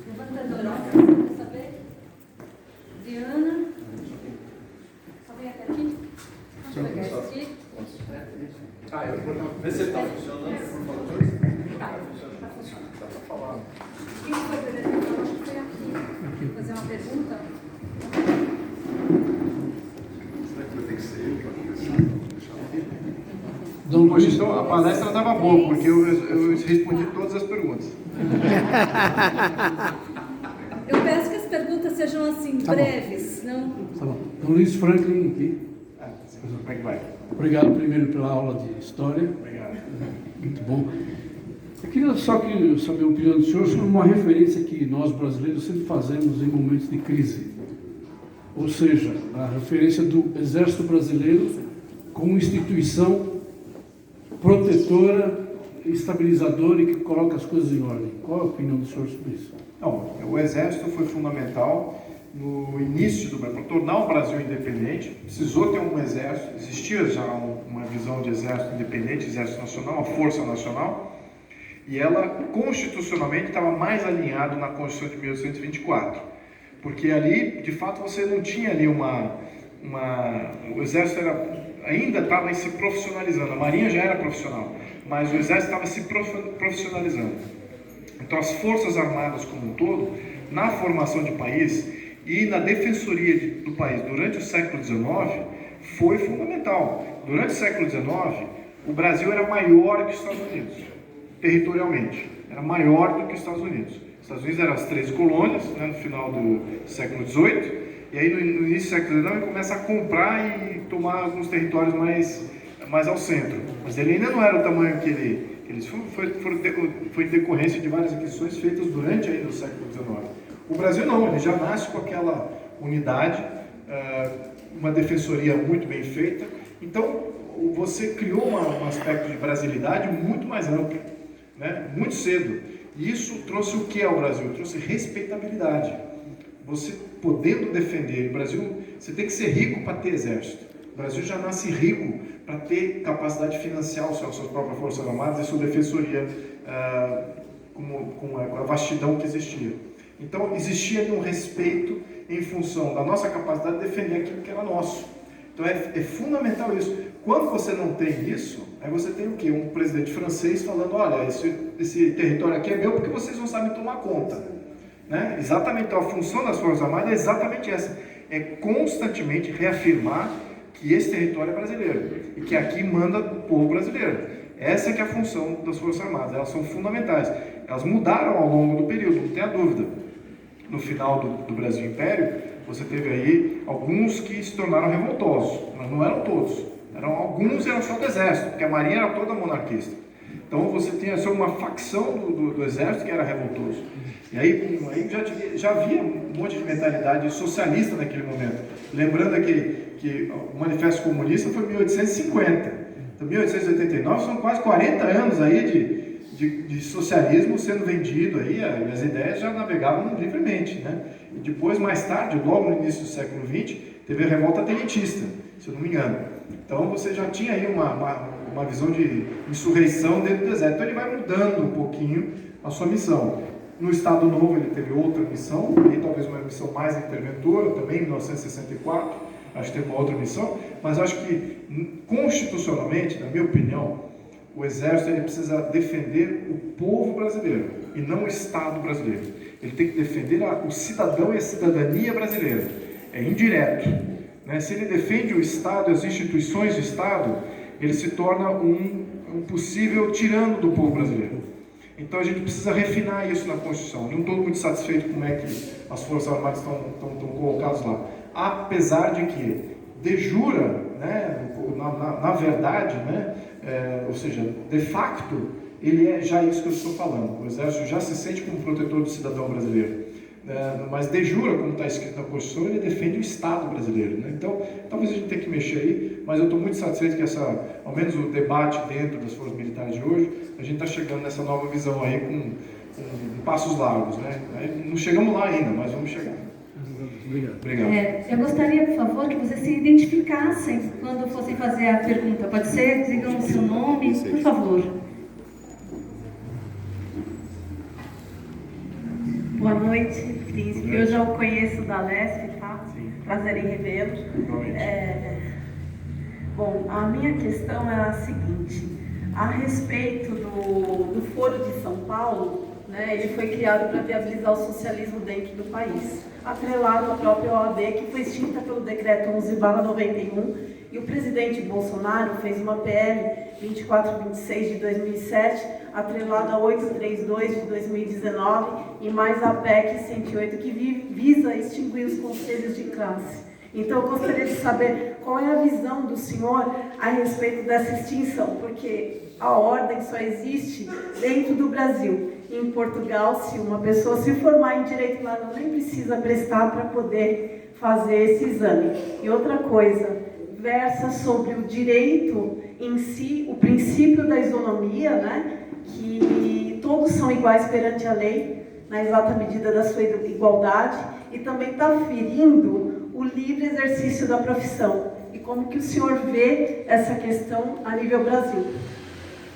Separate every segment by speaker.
Speaker 1: Levantador, quer saber? Diana. Só vem até aqui. Vamos pegar esse aqui.
Speaker 2: Vê se ele está funcionando, por favor.
Speaker 1: Tá funcionando.
Speaker 2: Dá para falar.
Speaker 1: Quem foi primeiro? Eu acho que foi aqui. Vou fazer uma pergunta.
Speaker 2: Será que vai ter que ser ele para começar?
Speaker 3: Dom
Speaker 2: Poxa,
Speaker 3: Luiz,
Speaker 2: então a palestra estava boa, porque eu respondi todas as perguntas.
Speaker 1: Eu peço que as perguntas sejam assim,
Speaker 3: Tá bom.
Speaker 1: breves, não?
Speaker 3: tá bom. Dom Luiz Franklin aqui.
Speaker 2: Como é que vai?
Speaker 3: Obrigado primeiro pela aula de história.
Speaker 2: Obrigado.
Speaker 3: Muito bom. Eu queria só saber a opinião do senhor sobre uma referência que nós brasileiros sempre fazemos em momentos de crise. Ou seja, a referência do Exército Brasileiro como instituição protetora, estabilizadora e que coloca as coisas em ordem. Qual a opinião do senhor sobre isso?
Speaker 2: Não, o Exército foi fundamental no início do Brasil, para tornar o Brasil independente. Precisou ter um exército, existia já uma visão de exército independente, exército nacional, a força nacional, e ela constitucionalmente estava mais alinhada na Constituição de 1824, porque ali, de fato, você não tinha ali o exército ainda estava se profissionalizando, a marinha já era profissional, mas o exército estava se profissionalizando. Então as forças armadas como um todo, na formação de país e na defensoria do país durante o século XIX, foi fundamental. Durante o século XIX, o Brasil era maior que os Estados Unidos, territorialmente, era maior do que os Estados Unidos. Os Estados Unidos eram as 13 colônias, né, no final do século XVIII, e aí no início do século XIX ele começa a comprar e tomar alguns territórios mais ao centro. Mas ele ainda não era o tamanho que eles foi em decorrência de várias aquisições feitas durante ainda o século XIX. O Brasil não, ele já nasce com aquela unidade, uma defensoria muito bem feita. Então você criou um aspecto de brasilidade muito mais amplo, né? Muito cedo. E isso trouxe o que ao Brasil? Trouxe respeitabilidade. Você podendo defender o Brasil, você tem que ser rico para ter exército. O Brasil já nasce rico para ter capacidade de financiar as suas próprias forças armadas e sua defensoria com a vastidão que existia. Então existia um respeito em função da nossa capacidade de defender aquilo que era nosso. Então é fundamental isso. Quando você não tem isso, aí você tem o quê? Um presidente francês falando, olha, esse território aqui é meu porque vocês não sabem tomar conta. Né? Exatamente, então a função das Forças Armadas é exatamente essa, é constantemente reafirmar que esse território é brasileiro e que aqui manda o povo brasileiro. Essa é que é a função das Forças Armadas, elas são fundamentais. Elas mudaram ao longo do período, não tenha dúvida. No final do Brasil Império, você teve aí alguns que se tornaram revoltosos, mas não eram todos. Alguns eram só do exército, porque a marinha era toda monarquista. Então você tinha só uma facção do exército que era revoltoso. E aí já havia um monte de mentalidade socialista naquele momento. Lembrando que o Manifesto Comunista foi em 1850. Então, 1889 são quase 40 anos aí de socialismo sendo vendido aí, e as ideias já navegavam livremente, né? E depois, mais tarde, logo no início do século XX, teve a revolta tenentista, se eu não me engano. Então você já tinha aí uma visão de insurreição dentro do exército. Então ele vai mudando um pouquinho a sua missão. No Estado Novo ele teve outra missão, e talvez uma missão mais interventora, também em 1964, acho que teve uma outra missão, mas acho que constitucionalmente, na minha opinião, o Exército ele precisa defender o povo brasileiro e não o Estado brasileiro. Ele tem que defender o cidadão e a cidadania brasileira. É indireto. Né? Se ele defende o Estado, as instituições do Estado, ele se torna um possível tirano do povo brasileiro. Então a gente precisa refinar isso na Constituição. Não estou muito satisfeito com como é que as Forças Armadas estão colocadas lá. Apesar de que, de jura, né, na verdade, né, ou seja, de facto, ele é já isso que eu estou falando. O Exército já se sente como protetor do cidadão brasileiro. Mas de jura, como está escrito na Constituição, ele defende o Estado brasileiro. Né? Então, talvez a gente tenha que mexer aí, mas eu estou muito satisfeito que ao menos o debate dentro das forças militares de hoje, a gente está chegando nessa nova visão aí com passos largos. Né? Não chegamos lá ainda, mas vamos chegar. Obrigado.
Speaker 1: Eu gostaria, por favor, que vocês se identificassem quando fossem fazer a pergunta. Pode ser? Digam o seu nome, por favor.
Speaker 4: Boa noite, Príncipe. Eu já o conheço da Lesp, tá?
Speaker 2: Sim.
Speaker 4: Prazer em revê-lo.
Speaker 2: Igualmente.
Speaker 4: Bom, a minha questão é a seguinte: a respeito do Foro de São Paulo, né, ele foi criado para viabilizar o socialismo dentro do país, atrelado à própria OAB, que foi extinta pelo Decreto 11/91, e o presidente Bolsonaro fez uma PL 2426 de 2007, atrelada a 832 de 2019 e mais a PEC 108, que visa extinguir os conselhos de classe. Então, eu gostaria de saber qual é a visão do senhor a respeito dessa extinção, porque a ordem só existe dentro do Brasil. Em Portugal, se uma pessoa se formar em direito lá, ela nem precisa prestar para poder fazer esse exame. E outra coisa, versa sobre o direito em si, o princípio da isonomia, né? Que todos são iguais perante a lei, na exata medida da sua igualdade, e também está ferindo o livre exercício da profissão. E como que o senhor vê essa questão a nível Brasil?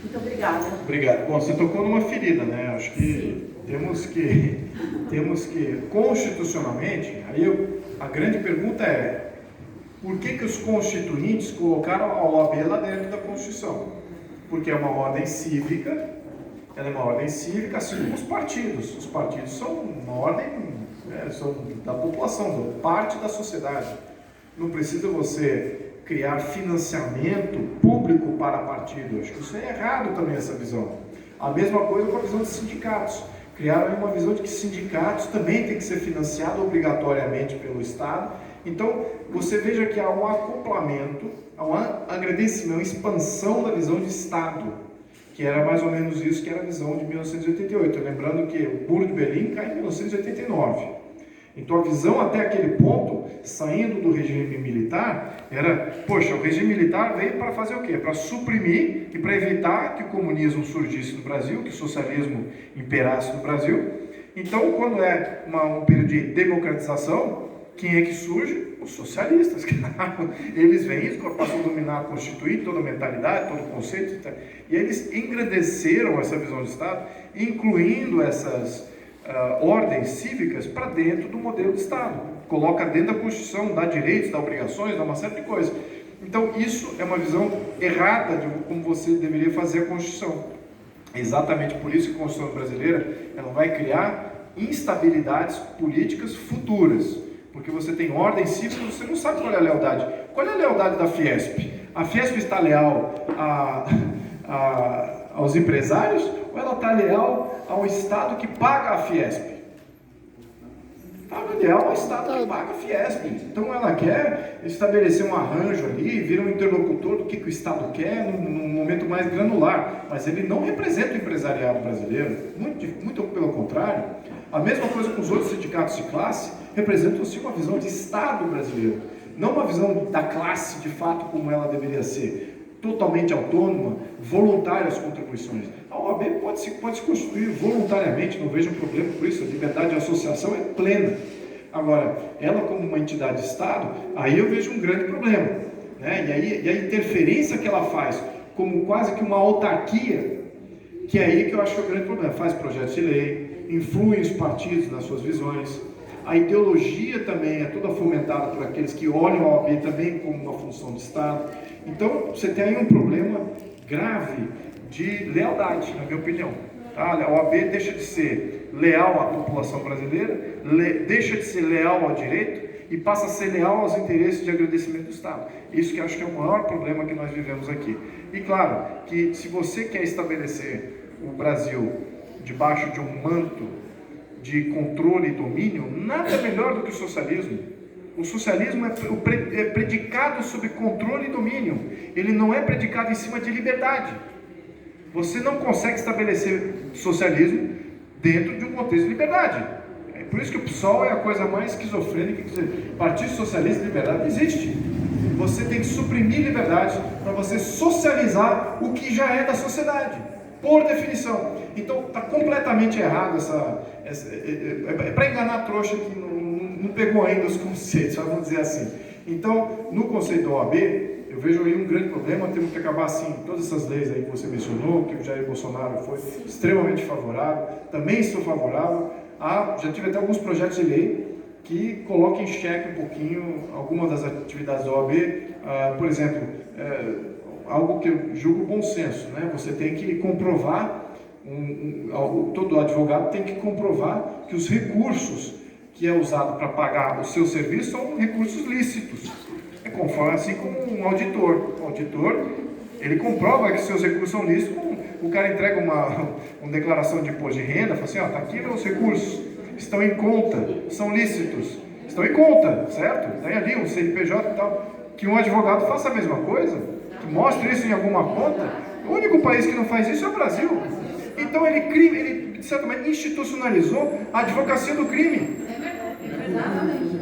Speaker 4: Muito obrigada.
Speaker 2: Obrigado. Bom, você tocou numa ferida, né? Acho que temos que constitucionalmente, a grande pergunta é: por que os constituintes colocaram a OAB lá dentro da Constituição? Porque é uma ordem cívica, ela é uma ordem cívica, assim como os partidos. Os partidos são uma ordem, são da população, são parte da sociedade. Não precisa você criar financiamento público para partido. Acho que isso é errado também, essa visão. A mesma coisa com a visão de sindicatos. Criaram uma visão de que sindicatos também têm que ser financiados obrigatoriamente pelo Estado. Então, você veja que há um acoplamento, há um agradecimento, uma expansão da visão de Estado, que era mais ou menos isso que era a visão de 1988. Lembrando que o Muro de Berlim cai em 1989. Então, a visão até aquele ponto, saindo do regime militar, era, poxa, o regime militar veio para fazer o quê? Para suprimir e para evitar que o comunismo surgisse no Brasil, que o socialismo imperasse no Brasil. Então, quando é um período de democratização, quem é que surge? Os socialistas. Eles vêm, passam a dominar, constituir toda a mentalidade, todo o conceito. E eles engrandeceram essa visão de Estado, incluindo essas ordens cívicas para dentro do modelo de Estado. Coloca dentro da Constituição, dá direitos, dá obrigações, dá uma série de coisas. Então, isso é uma visão errada de como você deveria fazer a Constituição. É exatamente por isso que a Constituição brasileira ela vai criar instabilidades políticas futuras. Porque você tem ordem cívica, você não sabe qual é a lealdade. Qual é a lealdade da Fiesp? A Fiesp está leal aos empresários ou ela está leal ao Estado que paga a Fiesp? Está leal ao Estado que paga a Fiesp. Então ela quer estabelecer um arranjo ali, vira um interlocutor do que o Estado quer num momento mais granular. Mas ele não representa o empresariado brasileiro, muito pelo contrário. A mesma coisa com os outros sindicatos de classe, representam sim uma visão de Estado brasileiro, não uma visão da classe de fato como ela deveria ser, totalmente autônoma, voluntária às contribuições. A OAB pode se constituir voluntariamente, não vejo problema por isso, a liberdade de associação é plena. Agora, ela como uma entidade de Estado, aí eu vejo um grande problema, né? E a interferência que ela faz como quase que uma autarquia, que é aí que eu acho que é o grande problema. Faz projetos de lei, influi os partidos nas suas visões. A ideologia também é toda fomentada por aqueles que olham a OAB também como uma função de Estado. Então, você tem aí um problema grave de lealdade, na minha opinião. Tá? A OAB deixa de ser leal à população brasileira, deixa de ser leal ao direito e passa a ser leal aos interesses de agradecimento do Estado. Isso que eu acho que é o maior problema que nós vivemos aqui. E claro, que se você quer estabelecer o Brasil debaixo de um manto de controle e domínio, nada melhor do que o socialismo. O socialismo é predicado sobre controle e domínio. Ele não é predicado em cima de liberdade. Você não consegue estabelecer socialismo dentro de um contexto de liberdade. É por isso que o PSOL é a coisa mais esquizofrênica. Partido Socialista e Liberdade não existe. Você tem que suprimir liberdade para você socializar o que já é da sociedade, por definição. Então está completamente errado é para enganar a trouxa que não pegou ainda os conceitos, vamos dizer assim. Então, no conceito da OAB, eu vejo aí um grande problema. Temos que acabar assim, todas essas leis aí que você mencionou, que o Jair Bolsonaro foi extremamente favorável, também sou favorável a já tive até alguns projetos de lei que colocam em xeque um pouquinho algumas das atividades da OAB. Por exemplo, algo que eu julgo bom senso, né? Você tem que comprovar, todo advogado tem que comprovar que os recursos que é usado para pagar o seu serviço são recursos lícitos. É conforme assim como um auditor. O auditor, ele comprova que seus recursos são lícitos. O cara entrega uma declaração de imposto de renda, fala assim, ó, tá aqui os recursos, estão em conta, são lícitos, estão em conta, certo? Tem ali um CNPJ e tal. Que um advogado faça a mesma coisa, que mostre isso em alguma conta. O único país que não faz isso é o Brasil. Então ele de certa maneira, institucionalizou a advocacia do crime.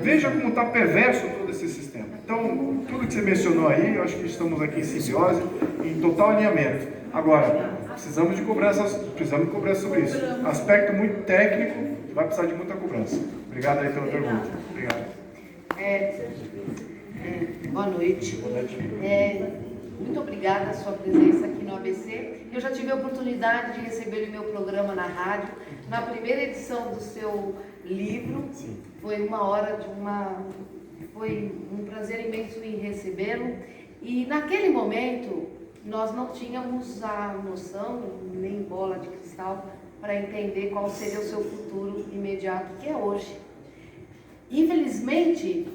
Speaker 2: Veja como está perverso todo esse sistema. Então, tudo que você mencionou aí, eu acho que estamos aqui em simbiose, em total alinhamento. Agora, precisamos cobrar sobre isso. Aspecto muito técnico, vai precisar de muita cobrança. Obrigado aí pela pergunta. Obrigado.
Speaker 5: Boa noite. Muito obrigada a sua presença aqui no ABC. Eu já tive a oportunidade de receber o meu programa na rádio, na primeira edição do seu livro.
Speaker 2: Sim.
Speaker 5: Foi foi um prazer imenso em recebê-lo. E naquele momento, nós não tínhamos a noção, nem bola de cristal, para entender qual seria o seu futuro imediato, que é hoje. Infelizmente,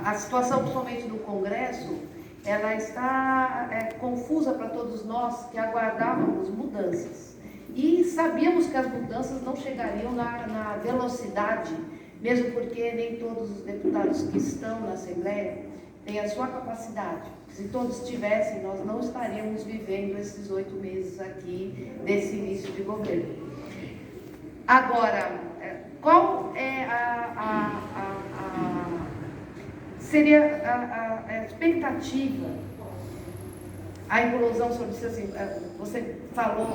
Speaker 5: a situação, principalmente do Congresso, ela está confusa para todos nós que aguardávamos mudanças. E sabíamos que as mudanças não chegariam na velocidade, mesmo porque nem todos os deputados que estão na Assembleia têm a sua capacidade. Se todos tivessem, nós não estaríamos vivendo esses 8 meses aqui desse início de governo. Agora, qual é seria a expectativa, a implosão sobre isso, assim, você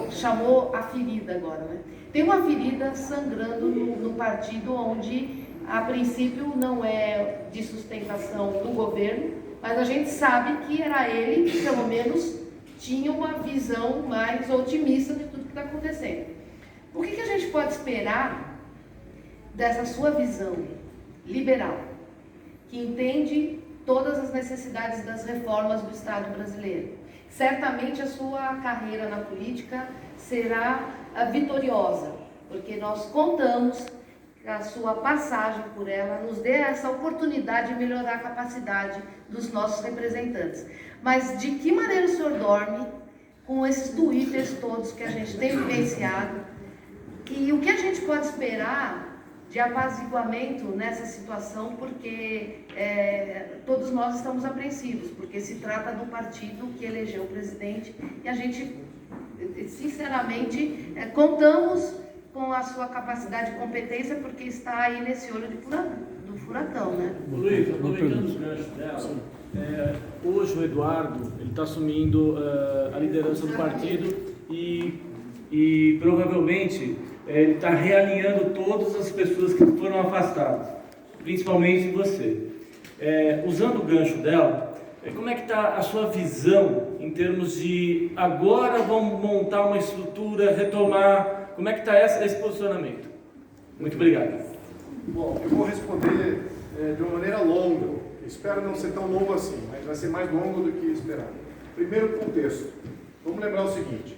Speaker 5: chamou a ferida agora, né? Tem uma ferida sangrando no partido onde, a princípio, não é de sustentação do governo, mas a gente sabe que era ele que, pelo menos, tinha uma visão mais otimista de tudo que está acontecendo. O que a gente pode esperar dessa sua visão liberal, que entende todas as necessidades das reformas do Estado brasileiro? Certamente a sua carreira na política será vitoriosa, porque nós contamos que a sua passagem por ela nos dê essa oportunidade de melhorar a capacidade dos nossos representantes. Mas de que maneira o senhor dorme com esses twitters todos que a gente tem vivenciado? E o que a gente pode esperar de apaziguamento nessa situação, porque todos nós estamos apreensivos, porque se trata do partido que elegeu o presidente e a gente, sinceramente, contamos com a sua capacidade e competência, porque está aí nesse olho do furacão, né?
Speaker 6: Luiz, aproveitando os ganchos dela, hoje o Eduardo está assumindo a liderança do partido e provavelmente ele está realinhando todas as pessoas que foram afastadas, principalmente você. Usando o gancho dela, como é que está a sua visão em termos de agora vamos montar uma estrutura, retomar, como é que está esse posicionamento? Muito obrigado.
Speaker 2: Bom, eu vou responder de uma maneira longa. Espero não ser tão longo assim, mas vai ser mais longo do que esperado. Primeiro contexto. Vamos lembrar o seguinte.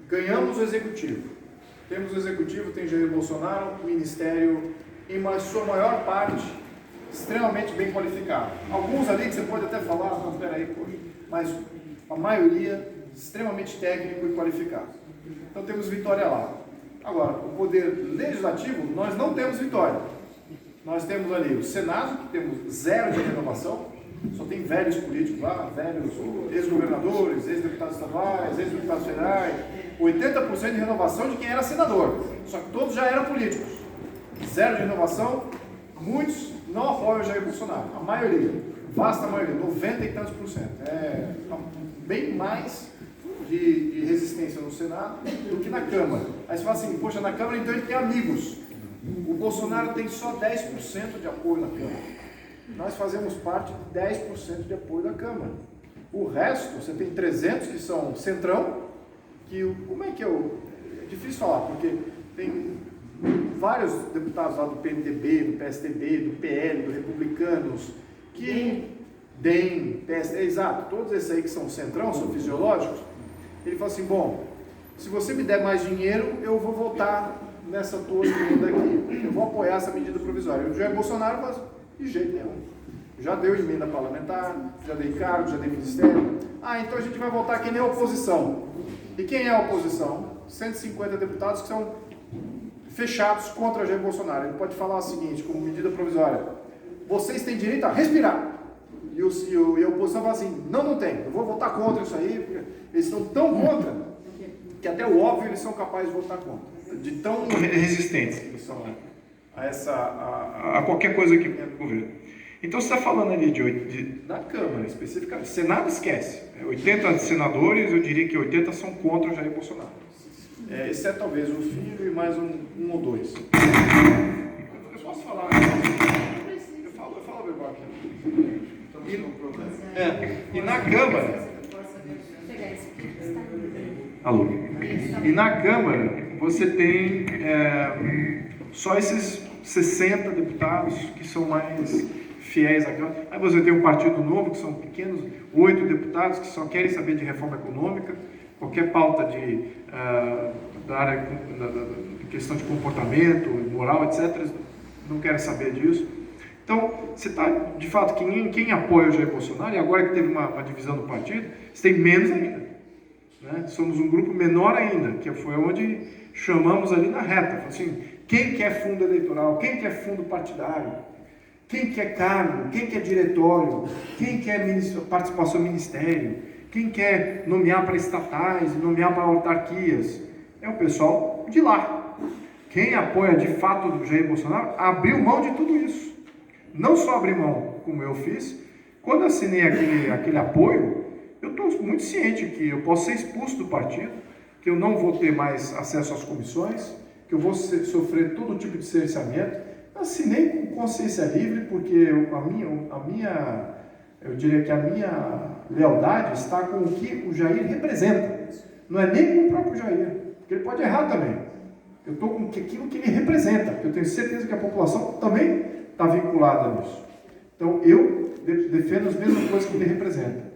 Speaker 2: Ganhamos o executivo. Temos o executivo, tem Jair Bolsonaro, ministério, em sua maior parte, extremamente bem qualificado. Alguns ali que você pode até falar, não, peraí, poxa, mas a maioria extremamente técnico e qualificado. Então temos vitória lá. Agora, o poder legislativo, nós não temos vitória. Nós temos ali o Senado, que temos 0 de renovação, só tem velhos políticos lá, velhos ex-governadores, ex-deputados estaduais, ex-deputados federais, 80% de renovação de quem era senador, só que todos já eram políticos. 0 de renovação, muitos não apoiam o Jair Bolsonaro, a maioria, vasta maioria, 90 e tantos %. Bem mais de resistência no Senado do que na Câmara. Aí você fala assim, poxa, na Câmara então ele tem amigos. O Bolsonaro tem só 10% de apoio na Câmara. Nós fazemos parte de 10% de apoio da Câmara. O resto, você tem 300 que são centrão, que como é que difícil falar, porque tem vários deputados lá do PMDB, do PSDB, do PL, do Republicanos, que DEM, PSD, exato, todos esses aí que são centrão, são fisiológicos. Ele fala assim, bom, se você me der mais dinheiro, eu vou votar nessa tua emenda aqui, eu vou apoiar essa medida provisória. O Jair Bolsonaro fala, de jeito nenhum. Já deu emenda parlamentar, já dei cargo, já dei ministério. Então a gente vai votar que nem a oposição. E quem é a oposição? 150 deputados que são fechados contra Jair Bolsonaro. Ele pode falar o seguinte, como medida provisória, vocês têm direito a respirar. E a oposição fala assim, não tem, eu vou votar contra isso aí, porque eles estão tão contra, que até o óbvio eles são capazes de votar contra. De tão resistentes que eles são a qualquer coisa que venha do governo. Então você está falando ali da Câmara especificamente, Senado esquece, 80 senadores, eu diria que 80 são contra o Jair Bolsonaro, exceto talvez o filho e mais um ou dois. Eu posso falar? Eu falo agora aqui. E na Câmara, alô, e na Câmara você tem só esses 60 deputados que são mais fiéis à Câmara. Aí você tem um partido novo, que são pequenos, 8 deputados que só querem saber de reforma econômica, qualquer pauta da área de questão de comportamento, moral, etc., não querem saber disso. Então, você está, de fato, quem apoia o Jair Bolsonaro, e agora que teve uma divisão do partido, você tem menos ainda. Né? Somos um grupo menor ainda, que foi onde chamamos ali na reta. Assim, quem quer fundo eleitoral, quem quer fundo partidário, quem quer cargo, quem quer diretório, quem quer participação no ministério, quem quer nomear para estatais, nomear para autarquias, é o pessoal de lá. Quem apoia de fato o Jair Bolsonaro abriu mão de tudo isso. Não só abrir mão, como eu fiz, quando eu assinei aquele apoio, eu estou muito ciente que eu posso ser expulso do partido, que eu não vou ter mais acesso às comissões, que eu vou sofrer todo tipo de cerceamento. Eu assinei com consciência livre, porque eu diria que a minha lealdade está com o que o Jair representa. Não é nem com o próprio Jair, porque ele pode errar também. Eu estou com aquilo que ele representa, porque eu tenho certeza que a população também está vinculada nisso. Então, eu defendo as mesmas coisas que ele representa.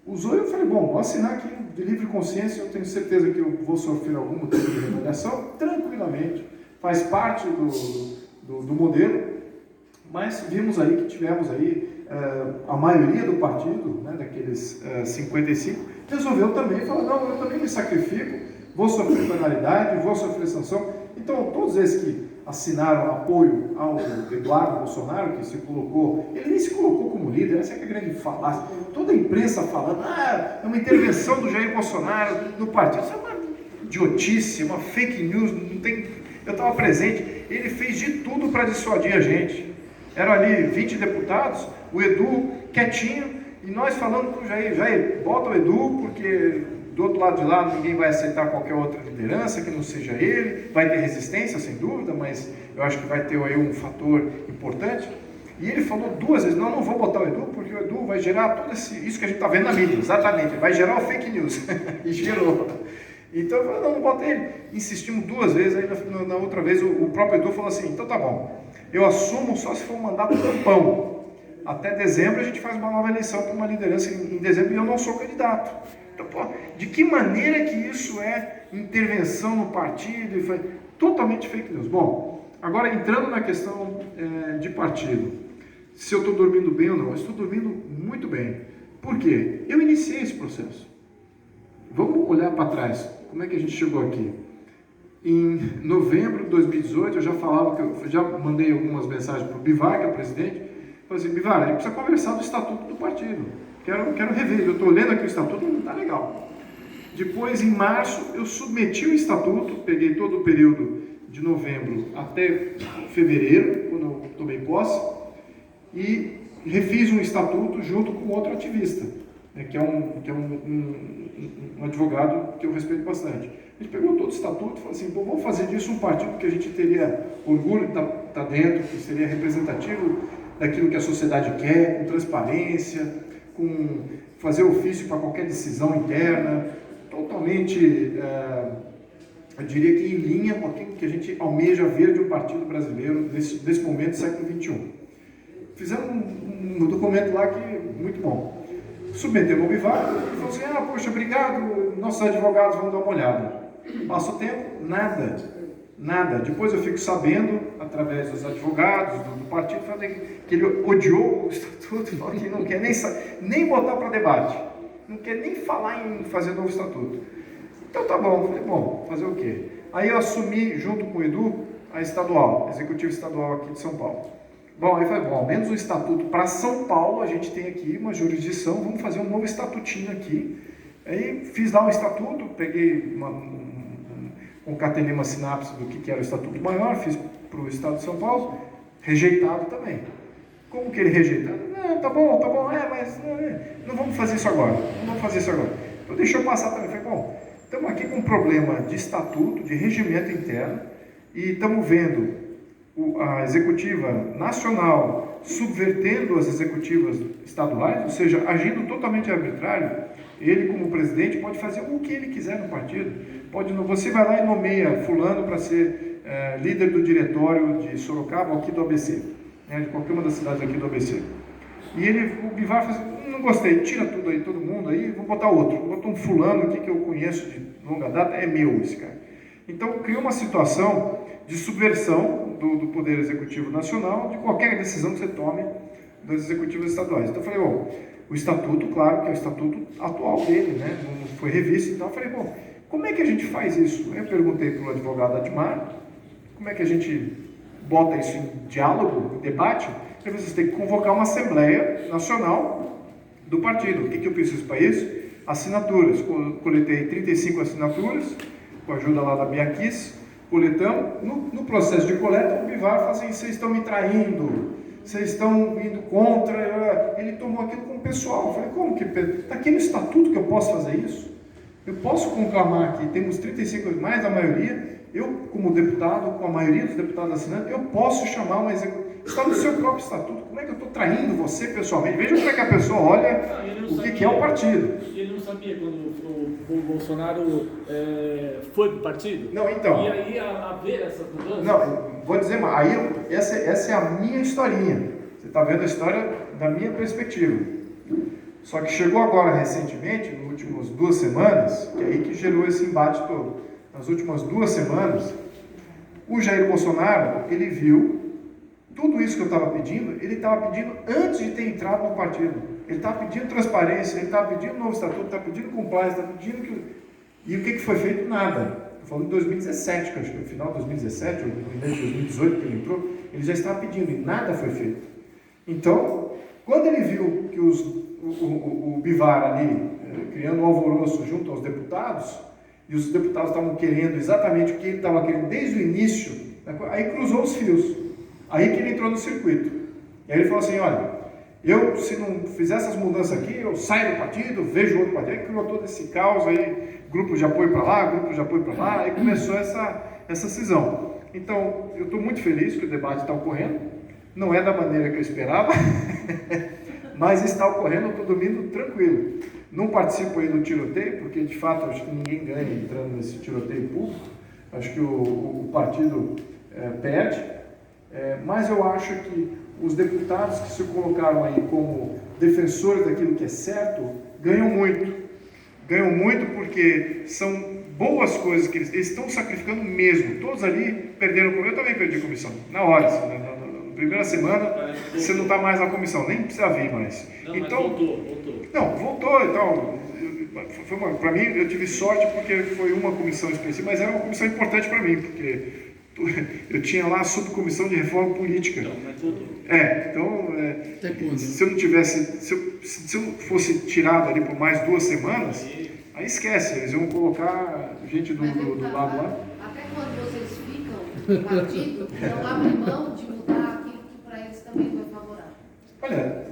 Speaker 2: Usou, eu falei, bom, vou assinar aqui de livre consciência, eu tenho certeza que eu vou sofrer algum tipo de retaliação, tranquilamente, faz parte do modelo, mas vimos aí que tivemos aí a maioria do partido, né, daqueles 55, resolveu também falar, não, eu também me sacrifico, vou sofrer penalidade, vou sofrer sanção. Então, todos esses que assinaram apoio ao Eduardo Bolsonaro, que se colocou, ele nem se colocou como líder, essa é a grande falácia. Toda a imprensa falando, é uma intervenção do Jair Bolsonaro no partido. Isso é uma idiotice, uma fake news, não tem... Eu estava presente, ele fez de tudo para dissuadir a gente. Eram ali 20 deputados, o Edu quietinho, e nós falando para o Jair, bota o Edu, porque do outro lado de lá ninguém vai aceitar qualquer outra liderança que não seja ele, vai ter resistência sem dúvida, mas eu acho que vai ter aí um fator importante. E ele falou 2 vezes, não vou botar o Edu, porque o Edu vai gerar tudo isso que a gente está vendo na mídia, exatamente, vai gerar o fake news, e gerou. Então eu falei, não bota ele. Insistimos 2 vezes, aí na outra vez o próprio Edu falou assim, então tá bom, eu assumo só se for um mandato tampão. Até dezembro a gente faz uma nova eleição para uma liderança em dezembro e eu não sou candidato. Então, pô, de que maneira que isso é intervenção no partido? E foi totalmente fake news. Bom, agora entrando na questão de partido, se eu estou dormindo bem ou não, eu estou dormindo muito bem. Por quê? Eu iniciei esse processo. Vamos olhar para trás. Como é que a gente chegou aqui? Em novembro de 2018, eu já falava, eu já mandei algumas mensagens para o Bivar, que é o presidente. Falei assim, Bivar, a gente precisa conversar do estatuto do partido. Quero rever, eu estou lendo aqui o estatuto, não está legal. Depois, em março, eu submeti o estatuto, peguei todo o período de novembro até fevereiro, quando eu tomei posse, e refiz um estatuto junto com outro ativista, né, que é um advogado que eu respeito bastante. A gente pegou todo o estatuto e falou assim, pô, vamos fazer disso um partido que a gente teria orgulho de estar dentro, que seria representativo daquilo que a sociedade quer, com transparência, com fazer ofício para qualquer decisão interna, totalmente eu diria que em linha com aquilo que a gente almeja ver de um partido brasileiro desse momento do século XXI. Fizemos um documento lá que é muito bom. Submetemos ao Bivar e falou assim, poxa, obrigado, nossos advogados vão dar uma olhada. Passa o tempo, nada. Depois eu fico sabendo, através dos advogados, do partido, que ele odiou o estatuto, falou que não quer nem botar para debate, não quer nem falar em fazer novo estatuto. Então tá bom, falei, bom, fazer o quê? Aí eu assumi, junto com o Edu, a estadual, a executiva estadual aqui de São Paulo. Bom, aí falei, ao menos o estatuto para São Paulo, a gente tem aqui uma jurisdição, vamos fazer um novo estatutinho aqui. Aí fiz lá um estatuto, peguei concatenei uma sinapse do que era o estatuto maior, fiz para o estado de São Paulo, rejeitado também. Como que ele rejeitado? Não, tá bom, mas não vamos fazer isso agora, Então deixou passar também, falei, bom, estamos aqui com um problema de estatuto, de regimento interno, e estamos vendo a executiva nacional subvertendo as executivas estaduais, ou seja, agindo totalmente arbitrário. Ele, como presidente, pode fazer o que ele quiser no partido. Você vai lá e nomeia fulano para ser líder do diretório de Sorocaba ou aqui do ABC, de qualquer uma das cidades aqui do ABC. E o Bivar faz assim, não gostei, tira tudo aí, todo mundo aí, vou botar outro. Vou botar um fulano aqui que eu conheço de longa data, é meu esse cara. Então, criou uma situação de subversão do Poder Executivo Nacional, de qualquer decisão que você tome das executivas estaduais. Então, eu falei, bom, o estatuto, claro que é o estatuto atual dele, não foi revisto e tal. Eu falei, bom, como é que a gente faz isso? Eu perguntei para o advogado Admar, como é que a gente bota isso em diálogo, em debate? Eu falei, vocês têm que convocar uma Assembleia Nacional do partido. O que eu preciso para isso? Assinaturas. Coletei 35 assinaturas, com a ajuda lá da Biaquis, coletamos. No processo de coleta, o Bivar fala assim, vocês estão me traindo, vocês estão indo contra. Ele tomou aquilo como pessoal. Eu falei, como que? Está aqui no estatuto que eu posso fazer isso? Eu posso conclamar aqui, temos 35, mais a maioria, eu como deputado, com a maioria dos deputados assinando, eu posso chamar uma executiva. Está no seu próprio estatuto. Como é que eu estou traindo você pessoalmente? Veja como é que a pessoa olha que é o partido.
Speaker 6: E ele não sabia quando o Bolsonaro foi para o partido?
Speaker 2: Não, então.
Speaker 6: E aí haver essa mudança?
Speaker 2: Não, vou dizer mais. Aí, essa é a minha historinha. Você está vendo a história da minha perspectiva. Só que chegou agora, recentemente, nas últimas 2 semanas, que é aí que gerou esse embate todo. Nas últimas 2 semanas, o Jair Bolsonaro, ele viu tudo isso que eu estava pedindo, ele estava pedindo antes de ter entrado no partido. Ele estava pedindo transparência, ele estava pedindo novo estatuto, estava pedindo compliance, estava pedindo que... E o que foi feito? Nada. Estou falando de 2017, que acho que no final de 2017, ou no início de 2018 que ele entrou, ele já estava pedindo e nada foi feito. Então, quando ele viu que o Bivar ali, criando um alvoroço junto aos deputados, e os deputados estavam querendo exatamente o que ele estava querendo desde o início, aí cruzou os fios. Aí que ele entrou no circuito. E aí ele falou assim, olha, eu se não fizer essas mudanças aqui, eu saio do partido, vejo outro partido. Aí criou todo esse caos aí, grupo de apoio para lá, grupo de apoio para lá, aí começou essa cisão. Então, eu estou muito feliz que o debate está ocorrendo, não é da maneira que eu esperava, mas está ocorrendo, eu estou dormindo tranquilo. Não participo aí do tiroteio, porque de fato acho que ninguém ganha entrando nesse tiroteio público, acho que o partido perde. Mas eu acho que os deputados que se colocaram aí como defensores daquilo que é certo, ganham muito. Ganham muito porque são boas coisas que eles estão sacrificando mesmo. Todos ali perderam, eu também perdi a comissão, na hora, assim, na primeira semana, você não está mais na comissão, nem precisa vir mais.
Speaker 6: Não,
Speaker 2: então,
Speaker 6: mas voltou.
Speaker 2: Não, voltou, então... Para mim, eu tive sorte porque foi uma comissão específica, mas era uma comissão importante para mim, porque eu tinha lá a subcomissão de reforma política.
Speaker 6: Não, mas voltou.
Speaker 2: Então, se eu não tivesse, se eu fosse tirado ali por mais 2 semanas, aí esquece, eles iam colocar gente do lado lá.
Speaker 5: Até quando vocês ficam no partido, não abrem mão de mudar aquilo que para eles também foi favorável?
Speaker 2: Olha,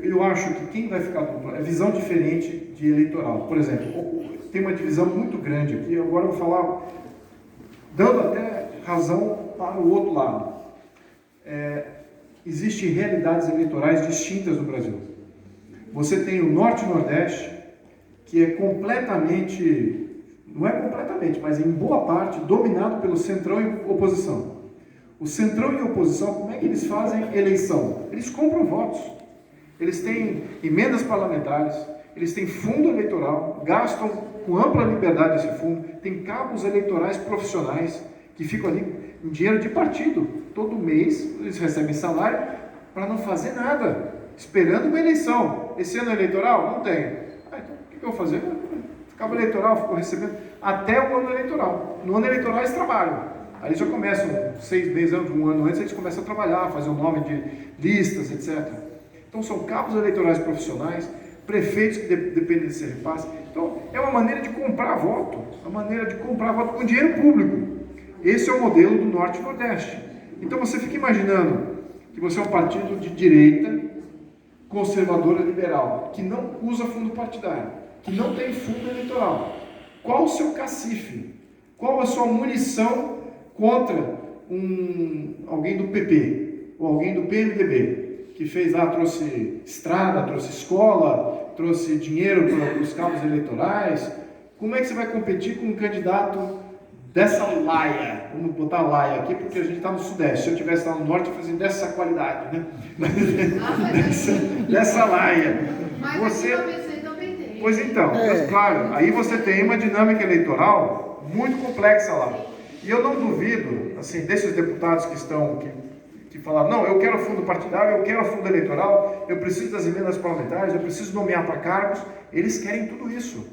Speaker 2: eu acho que quem vai ficar é visão diferente de eleitoral. Por exemplo, tem uma divisão muito grande aqui, agora eu vou falar, dando até razão para o outro lado. Existem realidades eleitorais distintas no Brasil. Você tem o Norte e Nordeste, que é completamente não é completamente, mas em boa parte, dominado pelo centrão e oposição. O centrão e oposição, como é que eles fazem eleição? Eles compram votos. Eles têm emendas parlamentares, eles têm fundo eleitoral, gastam com ampla liberdade esse fundo, tem cabos eleitorais profissionais que ficam ali em dinheiro de partido. Todo mês eles recebem salário para não fazer nada, esperando uma eleição. Esse ano é eleitoral? Não tem. Então, o que eu vou fazer? Cabo eleitoral, ficou recebendo até o ano eleitoral. No ano eleitoral eles trabalham. Aí eles já começam, 6 meses, um ano antes, eles começam a trabalhar, fazer o nome de listas, etc. Então são cabos eleitorais profissionais, prefeitos que dependem desse repasse. Então é uma maneira de comprar voto, com dinheiro público. Esse é o modelo do Norte e Nordeste. Então você fica imaginando que você é um partido de direita, conservadora liberal, que não usa fundo partidário, que não tem fundo eleitoral. Qual o seu cacife? Qual a sua munição contra alguém do PP ou alguém do PMDB que fez lá, trouxe estrada, trouxe escola, trouxe dinheiro para os cabos eleitorais? Como é que você vai competir com um candidato dessa laia? Vamos botar laia aqui porque a gente está no Sudeste. Se eu estivesse lá no Norte, eu fazia dessa qualidade, né? dessa laia.
Speaker 5: Mas aqui talvez você também tem.
Speaker 2: Pois então, claro, aí você tem uma dinâmica eleitoral muito complexa lá. E eu não duvido, assim, desses deputados que falaram, não, eu quero fundo partidário, eu quero fundo eleitoral, eu preciso das emendas parlamentares, eu preciso nomear para cargos, eles querem tudo isso.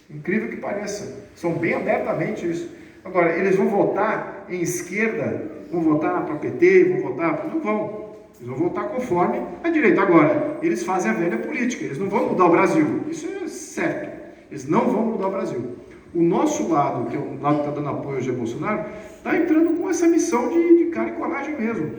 Speaker 2: Incrível que pareça. São bem abertamente isso. Agora, eles vão votar em esquerda, vão votar para PT, vão votar... Não vão. Eles vão votar conforme a direita. Agora, eles fazem a velha política, eles não vão mudar o Brasil. Isso é certo. Eles não vão mudar o Brasil. O nosso lado, que é o lado que está dando apoio ao Jair Bolsonaro, está entrando com essa missão de cara e coragem mesmo.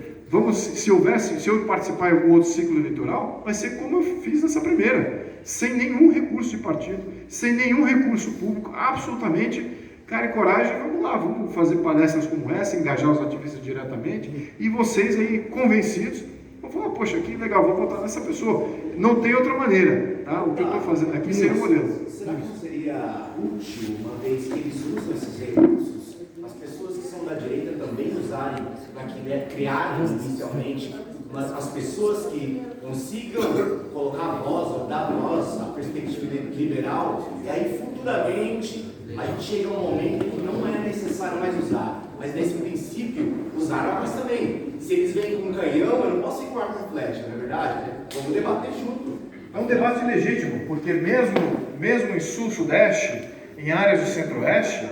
Speaker 2: Se eu participar em algum outro ciclo eleitoral, vai ser como eu fiz nessa primeira. Sem nenhum recurso de partido, sem nenhum recurso público, absolutamente cara e coragem, vamos lá, vamos fazer palestras como essa, engajar os ativistas diretamente, e vocês aí convencidos, vão falar, poxa, que legal, vou votar nessa pessoa. Não tem outra maneira, tá? O que eu estou fazendo aqui seria o modelo.
Speaker 7: Será que não seria útil, uma vez que eles usam esses recursos, as pessoas que são da direita também usarem para criar inicialmente as pessoas que consigam colocar voz ou dar voz à perspectiva liberal, e aí futuramente a gente chega a um momento que não é necessário mais usar, mas nesse princípio usar armas também. Se eles vêm com um canhão, eu não posso ir com arma com flecha, não é verdade? Vamos debater junto.
Speaker 2: É um debate legítimo, porque mesmo em sul-sudeste, em áreas do centro-oeste,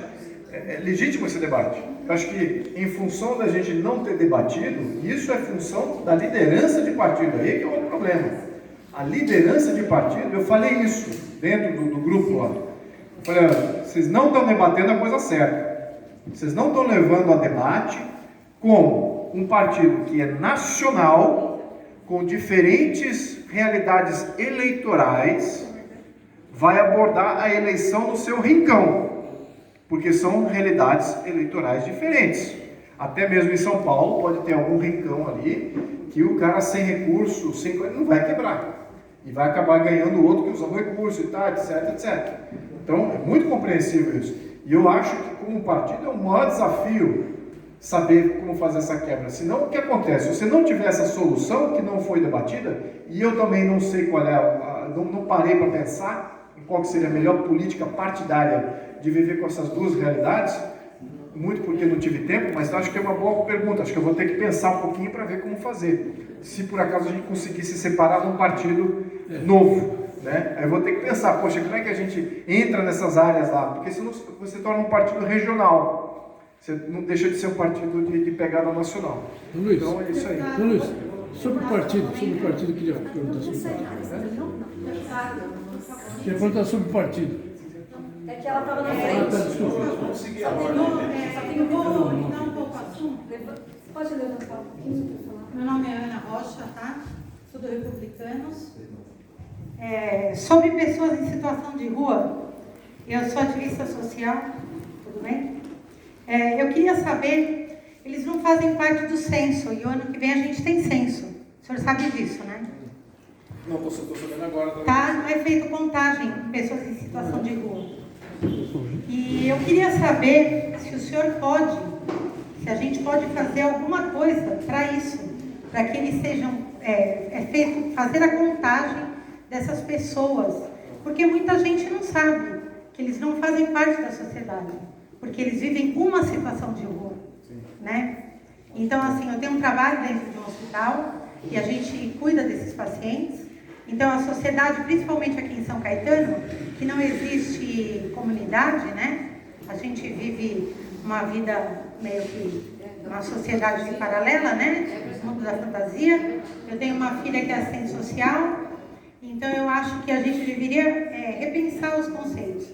Speaker 2: é legítimo esse debate. Eu acho que em função da gente não ter debatido, isso é função da liderança de partido, aí que é o outro problema. A liderança de partido, eu falei isso dentro do grupo lá. Eu falei, vocês não estão debatendo a coisa certa. Vocês não estão levando a debate como um partido que é nacional, com diferentes realidades eleitorais, vai abordar a eleição no seu rincão, porque são realidades eleitorais diferentes. Até mesmo em São Paulo pode ter algum rincão ali que o cara sem recurso, não vai quebrar e vai acabar ganhando outro que usa o recurso e tal, etc, etc. Então é muito compreensível isso. E eu acho que como partido é o maior desafio saber como fazer essa quebra. Senão, o que acontece? Se você não tiver essa solução que não foi debatida, e eu também não sei qual é, não parei para pensar em qual que seria a melhor política partidária de viver com essas duas realidades, muito porque não tive tempo, mas acho que é uma boa pergunta. Acho que eu vou ter que pensar um pouquinho para ver como fazer. Se por acaso a gente conseguir se separar num partido novo, né? Aí eu vou ter que pensar, poxa, como é que a gente entra nessas áreas lá? Porque senão você torna um partido regional. Você não deixa de ser um partido de pegada nacional.
Speaker 3: Luiz,
Speaker 2: então é isso aí.
Speaker 3: Luiz, sobre o partido, eu queria perguntar sobre o partido. Queria perguntar sobre o partido.
Speaker 1: É que ela estava na frente.
Speaker 3: Desculpa.
Speaker 7: Vamos seguir agora.
Speaker 1: Eu vou mudar um pouco o assunto. Pode levantar um pouquinho para falar.
Speaker 8: Meu nome é Ana Rocha, tá? Sou do Republicanos. Sobre pessoas em situação de rua, eu sou ativista social, tudo bem? Eu queria saber, eles não fazem parte do censo, e o ano que vem a gente tem censo. O senhor sabe disso, né?
Speaker 2: Não, estou sabendo agora.
Speaker 8: Tá? Não é feito contagem de pessoas em situação de rua. E eu queria saber se o senhor pode, se a gente pode fazer alguma coisa para isso, para que eles sejam, fazer a contagem dessas pessoas, porque muita gente não sabe que eles não fazem parte da sociedade, porque eles vivem uma situação de rua, né? Então, assim, eu tenho um trabalho dentro de um hospital e a gente cuida desses pacientes. Então, a sociedade, principalmente aqui em São Caetano, que não existe comunidade, né? A gente vive uma vida meio que uma sociedade paralela, né? Mundo da fantasia. Eu tenho uma filha que é assistente social, então eu acho que a gente deveria repensar os conceitos.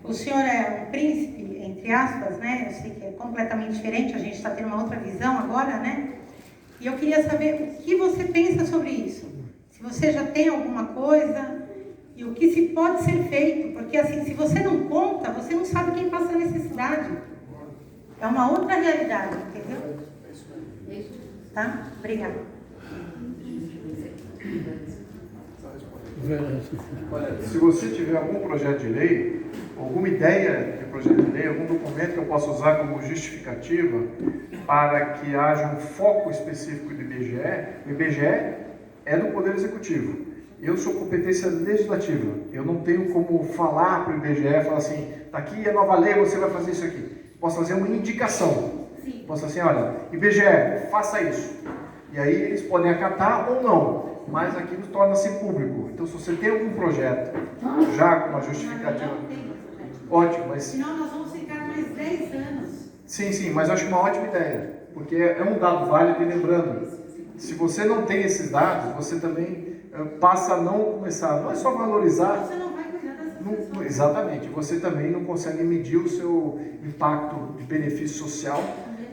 Speaker 8: O senhor é um príncipe, entre aspas, né? Eu sei que é completamente diferente, a gente está tendo uma outra visão agora, né? E eu queria saber o que você pensa sobre isso. Se você já tem alguma coisa e o que se pode ser feito, porque assim, se você não conta, você não sabe quem passa a necessidade. É uma outra realidade, entendeu? Tá? Obrigada.
Speaker 2: Olha, se você tiver algum projeto de lei, alguma ideia de projeto de lei, algum documento que eu possa usar como justificativa para que haja um foco específico do IBGE, o IBGE é do Poder Executivo. Eu sou competência legislativa. Eu não tenho como falar para o IBGE, falar assim, tá aqui a nova lei, você vai fazer isso aqui. Posso fazer uma indicação. Posso assim, olha, IBGE, faça isso. E aí eles podem acatar ou não, mas aquilo torna-se público. Então, se você tem algum projeto já com uma justificativa... Ótimo, mas...
Speaker 8: Senão nós vamos ficar mais 10 anos.
Speaker 2: Sim, mas eu acho uma ótima ideia, porque é um dado válido e lembrando, se você não tem esses dados, você também passa a não começar, não é só valorizar...
Speaker 8: Você não vai cuidar dessas pessoas.
Speaker 2: Exatamente, você também não consegue medir o seu impacto de benefício social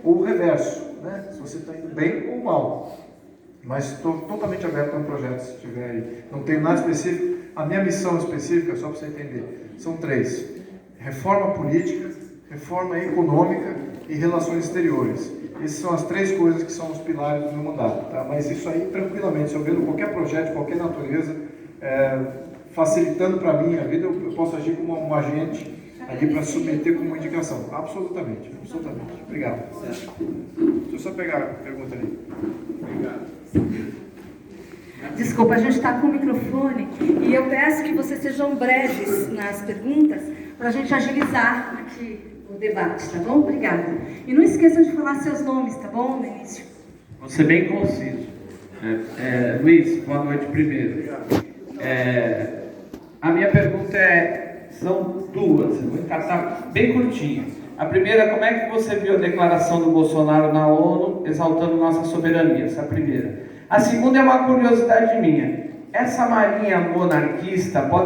Speaker 2: ou o reverso, né? Se você está indo bem ou mal. Mas estou totalmente aberto a um projeto, se tiver aí. Não tenho nada específico. A minha missão específica, só para você entender, são 3. Reforma política, reforma econômica e relações exteriores. Essas são as 3 coisas que são os pilares do meu mandato. Tá? Mas isso aí, tranquilamente, se eu vendo qualquer projeto, de qualquer natureza, facilitando para mim a vida, eu posso agir como um agente ali para submeter como indicação. Absolutamente. Obrigado. Deixa eu só pegar a pergunta ali. Obrigado.
Speaker 1: Desculpa, a gente está com o microfone e eu peço que vocês sejam breves nas perguntas para a gente agilizar aqui o debate, tá bom? Obrigada. E não esqueçam de falar seus nomes, tá bom, no início?
Speaker 9: Vou ser bem conciso. Luiz, boa noite primeiro. A minha pergunta são 2, eu vou encaixar bem curtinho. A primeira, como é que você viu a declaração do Bolsonaro na ONU exaltando nossa soberania? Essa é a primeira. A segunda é uma curiosidade minha. Essa marinha monarquista pode